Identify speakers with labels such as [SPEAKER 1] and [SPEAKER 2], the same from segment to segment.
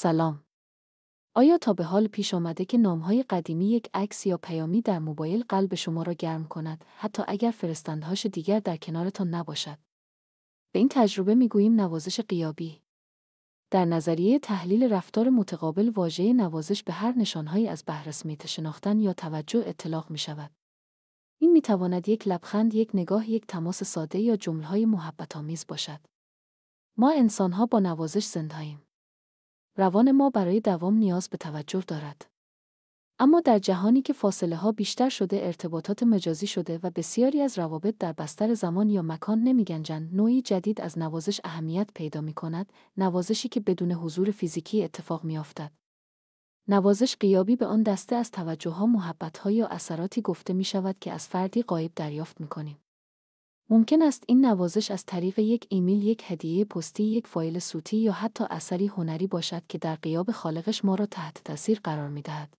[SPEAKER 1] سلام. آیا تا به حال پیش آمده که نام‌های قدیمی یک عکس یا پیامی در موبایل قلب شما را گرم کند، حتی اگر فرستنده‌هاش دیگر در کنارتان نباشد؟ به این تجربه می‌گوییم نوازش غیابی. در نظریه تحلیل رفتار متقابل، واژه نوازش به هر نشانهایی از بهره‌سمیت شناختن یا توجه اطلاق می‌شود. این می‌تواند یک لبخند، یک نگاه، یک تماس ساده یا جمله‌های محبت‌آمیز باشد. ما انسان‌ها با نوازش زنده‌ایم. روان ما برای دوام نیاز به توجه دارد. اما در جهانی که فاصله‌ها بیشتر شده، ارتباطات مجازی شده و بسیاری از روابط در بستر زمان یا مکان نمی‌گنجند، نوعی جدید از نوازش اهمیت پیدا می‌کند، نوازشی که بدون حضور فیزیکی اتفاق می‌افتد. نوازش غیابی به آن دسته از توجه‌ها، محبت‌ها یا اثراتی گفته می‌شود که از فردی غایب دریافت می‌کنیم. ممکن است این نوازش از طریق یک ایمیل، یک هدیه پستی، یک فایل صوتی یا حتی اثری هنری باشد که در غیاب خالقش ما را تحت تاثیر قرار می‌دهد.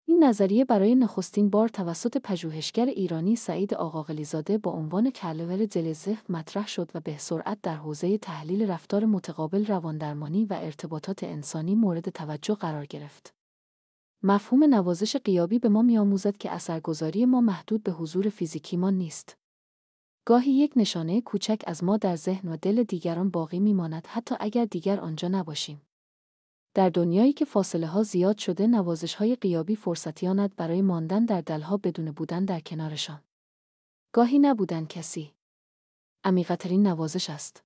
[SPEAKER 1] این نظریه برای نخستین بار توسط پژوهشگر ایرانی سعید آقاقلی‌زاده با عنوان کلمه دل‌ذهن مطرح شد و به سرعت در حوزه تحلیل رفتار متقابل، رواندرمانی و ارتباطات انسانی مورد توجه قرار گرفت. مفهوم نوازش غیابی به ما می‌آموزد که اثرگذاری ما محدود به حضور فیزیکیمان نیست. گاهی یک نشانه کوچک از ما در ذهن و دل دیگران باقی می‌ماند، حتی اگر دیگر آنجا نباشیم. در دنیایی که فاصله‌ها زیاد شده، نوازش‌های غیابی فرصتی‌اند برای ماندن در دلها بدون بودن در کنارشان. گاهی نبودن کسی عمیق‌ترین نوازش است.